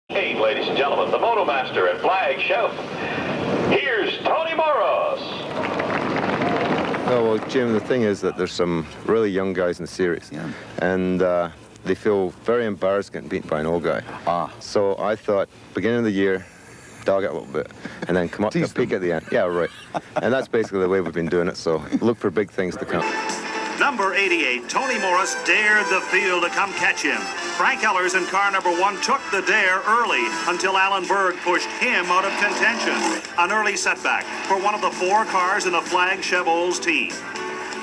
Hey, ladies and gentlemen, the Motomaster and Flag Show. Here's Tony Moros. Oh, well, Jim, the thing is that there's some really young guys in the series. Yeah. And they feel very embarrassed getting beaten by an old guy. So I thought, beginning of the year, dog it a little bit, and then come up to a peak at the end. Yeah, right. And that's basically the way we've been doing it, so look for big things to come. Number 88, Tony Morris dared the field to come catch him. Frank Ellers in car number 1 took the dare early until Alan Berg pushed him out of contention. An early setback for one of the 4 cars in the Flag Chevrolet's team.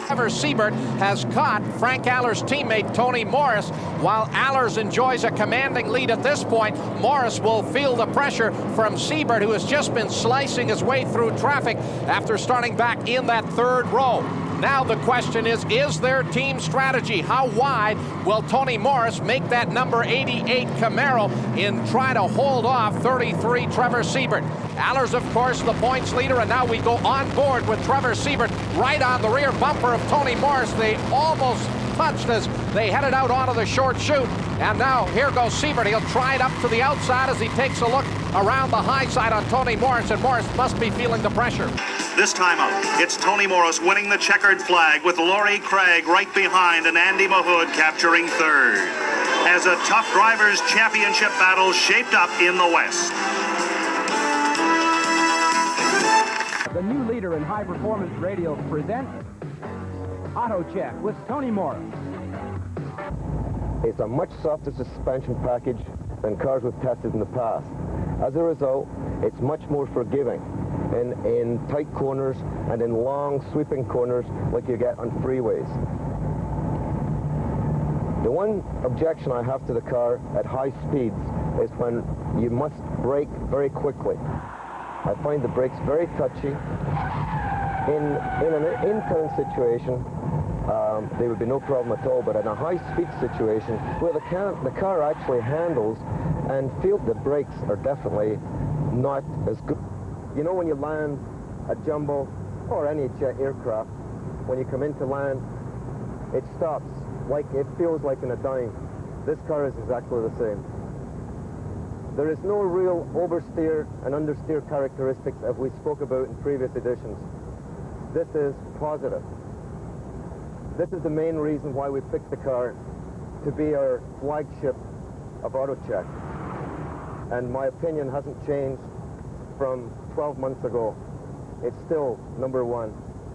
Trevor Siebert has caught Frank Allers' teammate Tony Morris. While Allers enjoys a commanding lead at this point, Morris will feel the pressure from Siebert, who has just been slicing his way through traffic after starting back in that 3rd row. Now the question is there team strategy? How wide will Tony Morris make that number 88 Camaro and try to hold off 33 Trevor Siebert? Allers, of course, the points leader, and now we go on board with Trevor Siebert right on the rear bumper of Tony Morris. They almost touched as they headed out onto the short chute. And now here goes Siebert. He'll try it up to the outside as he takes a look around the high side on Tony Morris, and Morris must be feeling the pressure. This time out, it's Tony Morris winning the checkered flag with Laurie Craig right behind and Andy Mahood capturing 3rd. As a tough drivers' championship battle shaped up in the West. The new leader in high-performance radio presents Auto Check with Tony Morris. It's a much softer suspension package than cars we've tested in the past. As a result, it's much more forgiving in tight corners and in long sweeping corners like you get on freeways. The one objection I have to the car at high speeds is when you must brake very quickly. I find the brakes very touchy. In an in-turn situation, there would be no problem at all, but in a high-speed situation where the car actually handles and feels the brakes are definitely not as good. You know, when you land a jumbo or any jet aircraft, when you come into land, it stops. It feels like in a dime. This car is exactly the same. There is no real oversteer and understeer characteristics as we spoke about in previous editions. This is positive. This is the main reason why we picked the car to be our flagship of AutoCheck. And my opinion hasn't changed from 12 months ago. It's still number 1,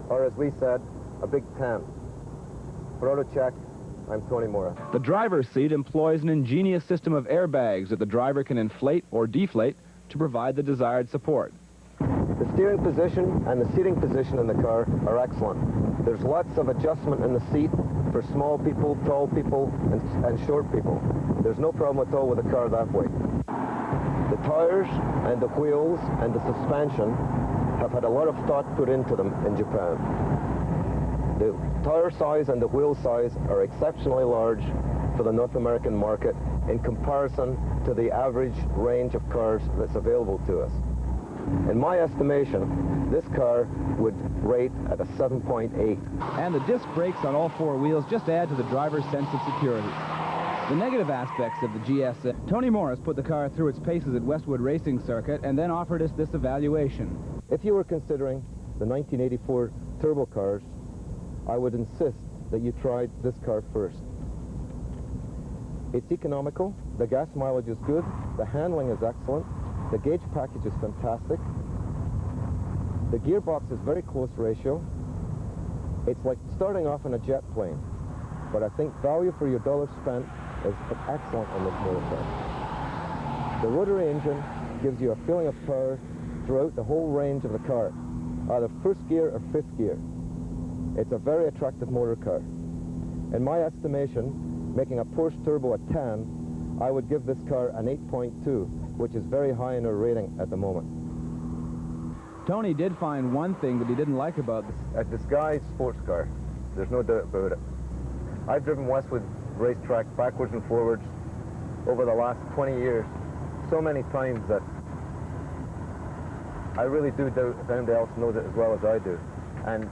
or as we said, a Big 10. For AutoCheck, I'm Tony Morris. The driver's seat employs an ingenious system of airbags that the driver can inflate or deflate to provide the desired support. The steering position and the seating position in the car are excellent. There's lots of adjustment in the seat for small people, tall people, and short people. There's no problem at all with the car that way. The tires and the wheels and the suspension have had a lot of thought put into them in Japan. The tire size and the wheel size are exceptionally large for the North American market in comparison to the average range of cars that's available to us. In my estimation, this car would rate at a 7.8. And the disc brakes on all 4 wheels just add to the driver's sense of security. The negative aspects of the GS. Tony Morris put the car through its paces at Westwood Racing Circuit and then offered us this evaluation. If you were considering the 1984 turbo cars, I would insist that you tried this car first. It's economical, the gas mileage is good, the handling is excellent, the gauge package is fantastic, the gearbox is very close ratio. It's like starting off in a jet plane, but I think value for your dollar spent is excellent on this motorcycle. The rotary engine gives you a feeling of power throughout the whole range of the car, either first gear or 5th gear. It's a very attractive motor car. In my estimation, making a Porsche Turbo a 10, I would give this car an 8.2, which is very high in our rating at the moment. Tony did find one thing that he didn't like about this. A disguised sports car. There's no doubt about it. I've driven Westwood Racetrack backwards and forwards over the last 20 years so many times that I really do doubt if anybody else knows it as well as I do. And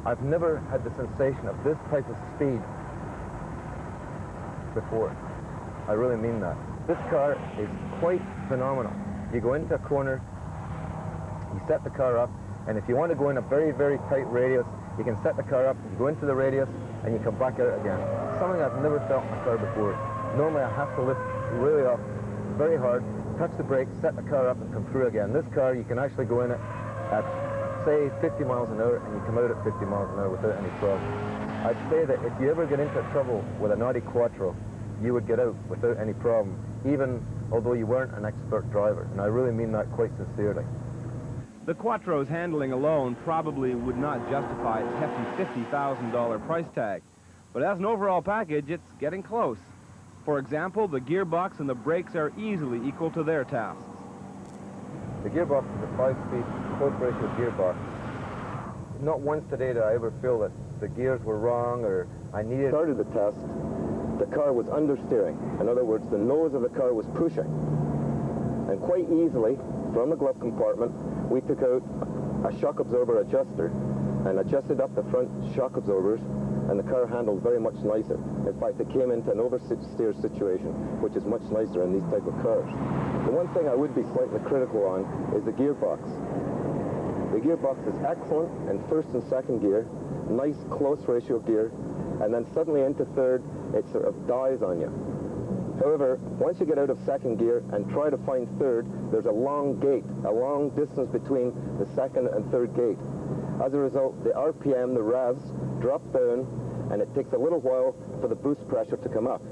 I've never had the sensation of this type of speed before. I really mean that. This car is quite phenomenal. You go into a corner, you set the car up, and if you want to go in a very, very tight radius, you can set the car up, you go into the radius, and you come back out again. Something I've never felt in a car before. Normally I have to lift really up, very hard, touch the brake, set the car up, and come through again. This car, you can actually go in it at, say, 50 miles an hour, and you come out at 50 miles an hour without any problem. I'd say that if you ever get into trouble with an Audi Quattro, you would get out without any problem, even although you weren't an expert driver. And I really mean that quite sincerely. The Quattro's handling alone probably would not justify its hefty $50,000 price tag. But as an overall package, it's getting close. For example, the gearbox and the brakes are easily equal to their tasks. The gearbox is a 5-speed close ratio gearbox. Not once today did I ever feel that the gears were wrong or I needed... Started the test, the car was understeering. In other words, the nose of the car was pushing. And quite easily, from the glove compartment, we took out a shock absorber adjuster and adjusted up the front shock absorbers, and the car handled very much nicer. In fact, it came into an oversteer situation, which is much nicer in these type of cars. The one thing I would be slightly critical on is the gearbox. The gearbox is excellent in first and second gear, nice close ratio gear, and then suddenly into third, it sort of dies on you. However, once you get out of second gear and try to find third, there's a long gate, a long distance between the second and third gate. As a result, the RPM, the revs, drop down, and it takes a little while for the boost pressure to come up.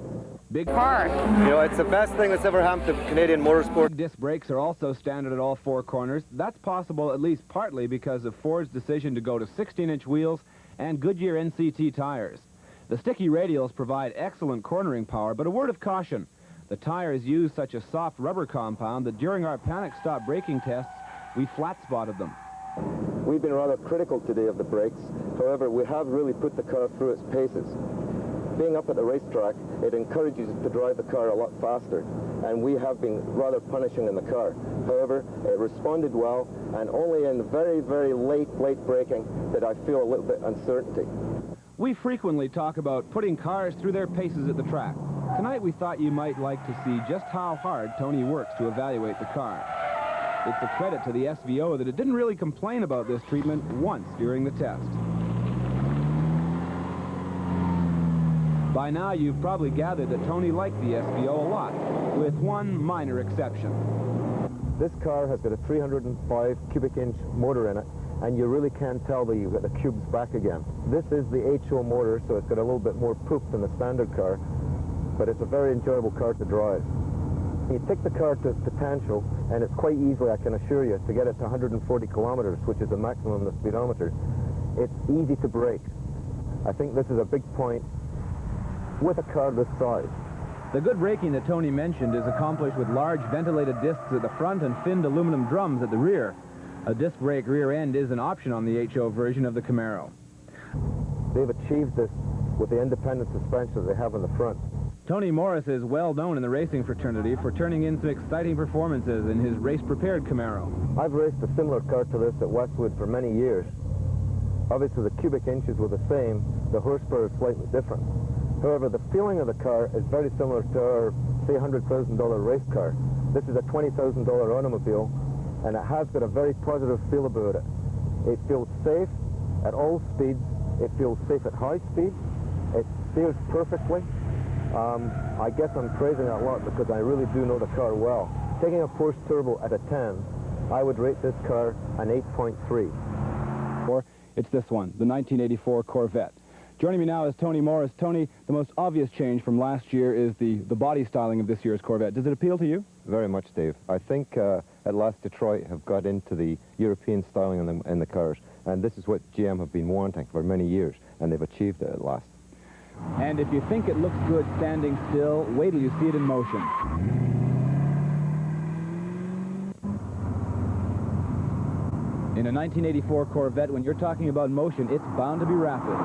Big part. You know, it's the best thing that's ever happened to Canadian motorsport. Disc brakes are also standard at all four corners. That's possible at least partly because of Ford's decision to go to 16-inch wheels and Goodyear NCT tires. The sticky radials provide excellent cornering power, but a word of caution. The tires use such a soft rubber compound that during our panic stop braking tests, we flat-spotted them. We've been rather critical today of the brakes. However, we have really put the car through its paces. Being up at the racetrack, it encourages you to drive the car a lot faster, and we have been rather punishing in the car. However, it responded well, and only in very, very late braking did I feel a little bit uncertainty. We frequently talk about putting cars through their paces at the track. Tonight we thought you might like to see just how hard Tony works to evaluate the car. It's a credit to the SVO that it didn't really complain about this treatment once during the test. By now you've probably gathered that Tony liked the SVO a lot, with one minor exception. This car has got a 305 cubic inch motor in it, and you really can tell that you've got the cubes back again. This is the HO motor, so it's got a little bit more poop than the standard car, but it's a very enjoyable car to drive. You take the car to its potential, and it's quite easily, I can assure you, to get it to 140 kilometers, which is the maximum of the speedometer. It's easy to brake. I think this is a big point with a car this size. The good braking that Tony mentioned is accomplished with large ventilated discs at the front and finned aluminum drums at the rear. A disc brake rear end is an option on the HO version of the Camaro. They've achieved this with the independent suspension that they have in the front. Tony Morris is well known in the racing fraternity for turning in some exciting performances in his race-prepared Camaro. I've raced a similar car to this at Westwood for many years. Obviously the cubic inches were the same, the horsepower is slightly different. However, the feeling of the car is very similar to our, say, $100,000 race car. This is a $20,000 automobile, and it has got a very positive feel about it. It feels safe at all speeds. It feels safe at high speed. It steers perfectly. I guess I'm praising it a lot because I really do know the car well. Taking a Porsche Turbo at a 10, I would rate this car an 8.3. Or it's this one, the 1984 Corvette. Joining me now is Tony Morris. Tony, the most obvious change from last year is the body styling of this year's Corvette. Does it appeal to you? Very much, Dave. I think at last Detroit have got into the European styling in the cars, and this is what GM have been wanting for many years, and they've achieved it at last. And if you think it looks good standing still, wait till you see it in motion. In a 1984 Corvette, when you're talking about motion, it's bound to be rapid.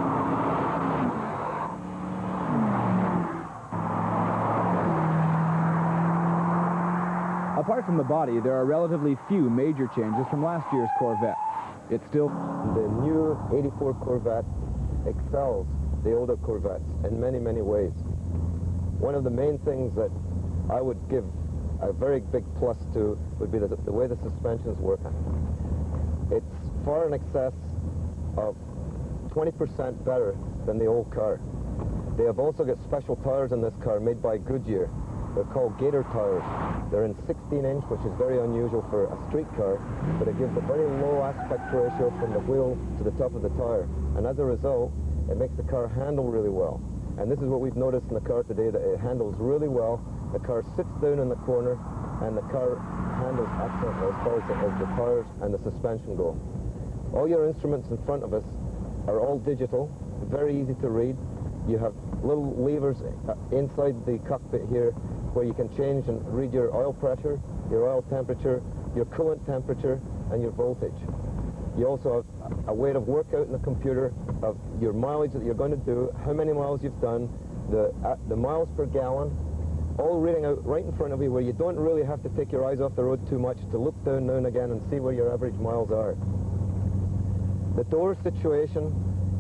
Apart from the body, there are relatively few major changes from last year's Corvette. It's still... The new 84 Corvette excels the older Corvettes in many, many ways. One of the main things that I would give a very big plus to would be the way the suspension is working. It's far in excess of 20% better than the old car. They have also got special tires in this car made by Goodyear. They're called Gator tires. They're in 16-inch, which is very unusual for a street car, but it gives a very low aspect ratio from the wheel to the top of the tire. And as a result, it makes the car handle really well. And this is what we've noticed in the car today, that it handles really well. The car sits down in the corner, and the car handles excellently as far as the tires and the suspension go. All your instruments in front of us are all digital, very easy to read. You have little levers inside the cockpit here where you can change and read your oil pressure, your oil temperature, your coolant temperature, and your voltage. You also have a way to work out in the computer of your mileage that you're going to do, how many miles you've done, the miles per gallon, all reading out right in front of you, where you don't really have to take your eyes off the road too much to look down now and again and see where your average miles are. The door situation,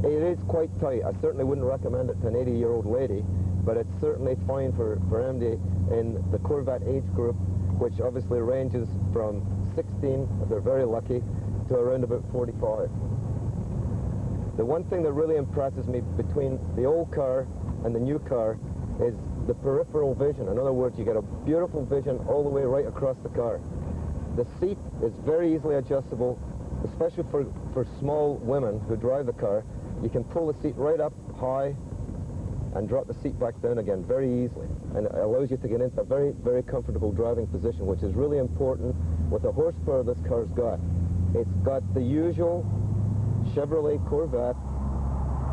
it is quite tight. I certainly wouldn't recommend it to an 80-year-old lady, but it's certainly fine for MD in the Corvette age group, which obviously ranges from 16, if they're very lucky, to around about 45. The one thing that really impresses me between the old car and the new car is the peripheral vision. In other words, you get a beautiful vision all the way right across the car. The seat is very easily adjustable, especially for small women who drive the car. You can pull the seat right up high and drop the seat back down again very easily. And it allows you to get into a very, very comfortable driving position, which is really important with the horsepower this car's got. It's got the usual Chevrolet Corvette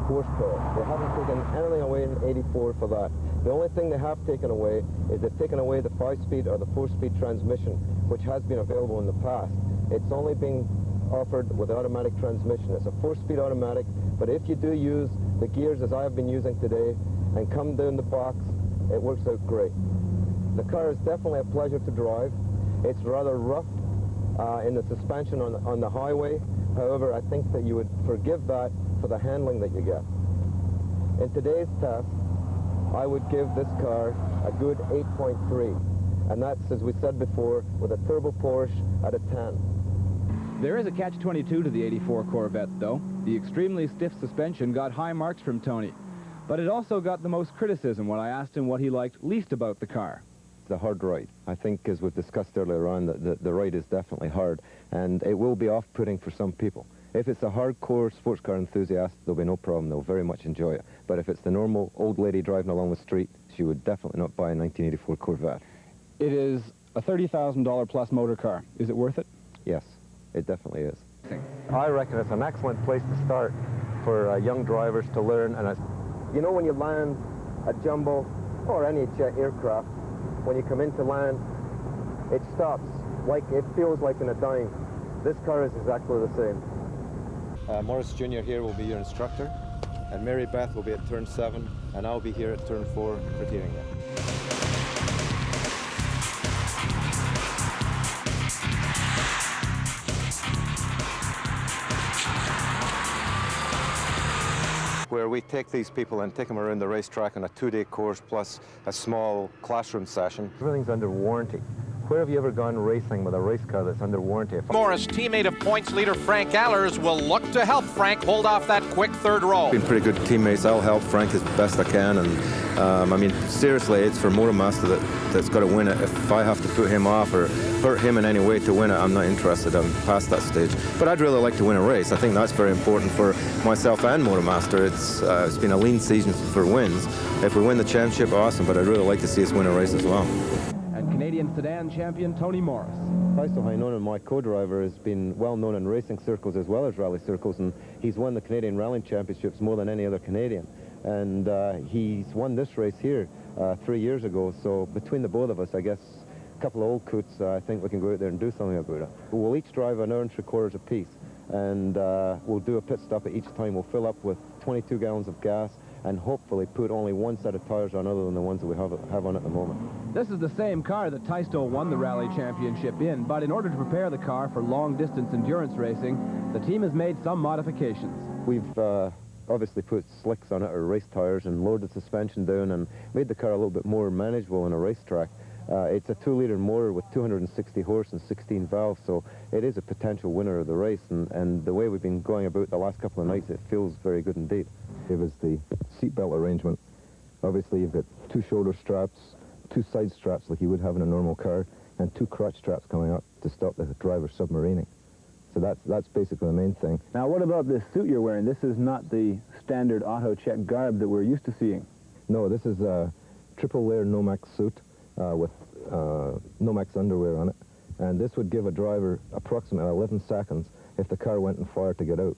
horsepower. They haven't taken anything away in 84 for that. The only thing they have taken away is they've taken away the 5-speed or the 4-speed transmission, which has been available in the past. It's only being offered with automatic transmission. It's a 4-speed automatic, but if you do use the gears as I have been using today and come down the box, it works out great. The car is definitely a pleasure to drive. It's rather rough in the suspension on the highway. However, I think that you would forgive that for the handling that you get. In today's test, I would give this car a good 8.3, and that's, as we said before, with a turbo Porsche at a 10. There is a catch-22 to the 84 Corvette, though. The extremely stiff suspension got high marks from Tony, but it also got the most criticism when I asked him what he liked least about the car. The hard ride. I think, as we've discussed earlier on, that the ride is definitely hard, and it will be off-putting for some people. If it's a hardcore sports car enthusiast, there'll be no problem. They'll very much enjoy it. But if it's the normal old lady driving along the street, she would definitely not buy a 1984 Corvette. It is a $30,000 plus motor car. Is it worth it? Yes, it definitely is. I reckon it's an excellent place to start for young drivers to learn. And you know, when you land a jumbo or any jet aircraft, when you come into land, it stops. It feels like in a dime. This car is exactly the same. Morris Jr. here will be your instructor, and Mary Beth will be at turn 7, and I'll be here at turn 4 critiquing you. Where we take these people and take them around the racetrack on a 2-day course plus a small classroom session. Everything's under warranty. Where have you ever gone racing with a race car that's under warranty? Morris, teammate of points leader Frank Allers, will look to help Frank hold off that quick third row. Been pretty good teammates. I'll help Frank as best I can, and I mean, seriously, it's for Motormaster that's got to win it. If I have to put him off or hurt him in any way to win it, I'm not interested. I'm past that stage. But I'd really like to win a race. I think that's very important for myself and Motormaster. It's been a lean season for wins. If we win the championship, awesome, but I'd really like to see us win a race as well. And Canadian sedan champion Tony Morris. Faisto Heinonen, my co-driver, has been well known in racing circles as well as rally circles, and he's won the Canadian Rallying Championships more than any other Canadian. And he's won this race here 3 years ago, so between the both of us, I guess, a couple of old coots, I think we can go out there and do something about it. We'll each drive an hour and 3/4 apiece, and we'll do a pit stop at each time. We'll fill up with 22 gallons of gas, and hopefully put only one set of tires on other than the ones that we have on at the moment. This is the same car that Taisto won the Rally Championship in, but in order to prepare the car for long-distance endurance racing, the team has made some modifications. We've obviously put slicks on it, or race tires, and lowered the suspension down and made the car a little bit more manageable on a racetrack. It's a 2-liter motor with 260 horse and 16 valves, so it is a potential winner of the race, and the way we've been going about the last couple of nights, it feels very good indeed. It was the seatbelt arrangement. Obviously, you've got 2 shoulder straps, 2 side straps like you would have in a normal car, and 2 crotch straps coming up to stop the driver submarining. So that's basically the main thing. Now, what about this suit you're wearing? This is not the standard auto check garb that we're used to seeing. No, this is a triple-layer Nomex suit with Nomex underwear on it, and this would give a driver approximately 11 seconds if the car went in fire to get out.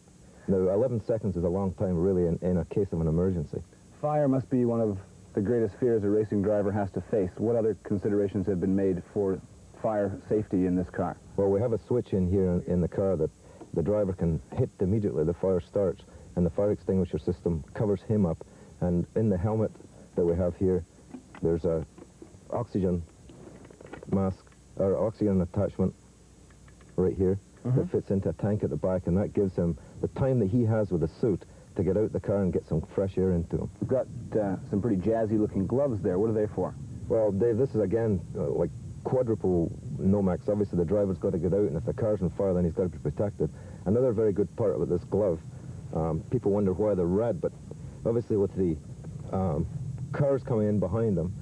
Now, 11 seconds is a long time, really, in a case of an emergency. Fire must be one of the greatest fears a racing driver has to face. What other considerations have been made for fire safety in this car? Well, we have a switch in here in the car that the driver can hit immediately. The fire starts, and the fire extinguisher system covers him up. And in the helmet that we have here, there's a oxygen mask, or oxygen attachment right here that fits into a tank at the back, and that gives him the time that he has with the suit to get out the car and get some fresh air into him. You've got some pretty jazzy-looking gloves there. What are they for? Well, Dave, this is, again, like quadruple Nomex. Obviously, the driver's got to get out, and if the car's on fire, then he's got to be protected. Another very good part about this glove, people wonder why they're red, but obviously with the cars coming in behind him,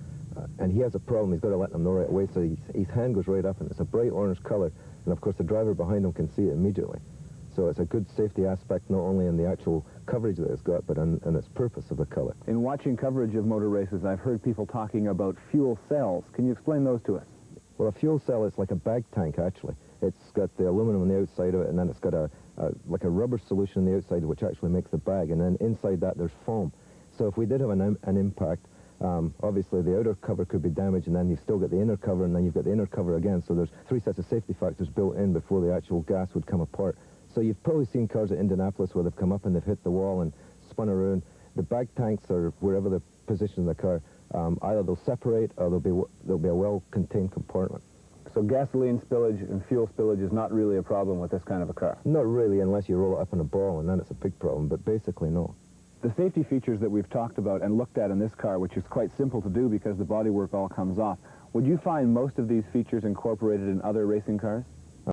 and he has a problem, he's got to let them know right away, so his hand goes right up, and it's a bright orange color, and of course the driver behind him can see it immediately. So it's a good safety aspect, not only in the actual coverage that it's got, but in its purpose of the color. In watching coverage of motor races, I've heard people talking about fuel cells. Can you explain those to us? Well, a fuel cell is like a bag tank, actually. It's got the aluminum on the outside of it, and then it's got like a rubber solution on the outside, which actually makes the bag, and then inside that there's foam. So if we did have an impact, obviously the outer cover could be damaged, and then you've still got the inner cover, and then you've got the inner cover again, so there's 3 sets of safety factors built in before the actual gas would come apart. So you've probably seen cars at Indianapolis where they've come up and they've hit the wall and spun around. The bag tanks, or wherever they're positioned in the car, either they'll separate or there'll be a well-contained compartment. So gasoline spillage and fuel spillage is not really a problem with this kind of a car? Not really, unless you roll it up in a ball, and then it's a big problem, but basically no. The safety features that we've talked about and looked at in this car, which is quite simple to do because the bodywork all comes off, would you find most of these features incorporated in other racing cars?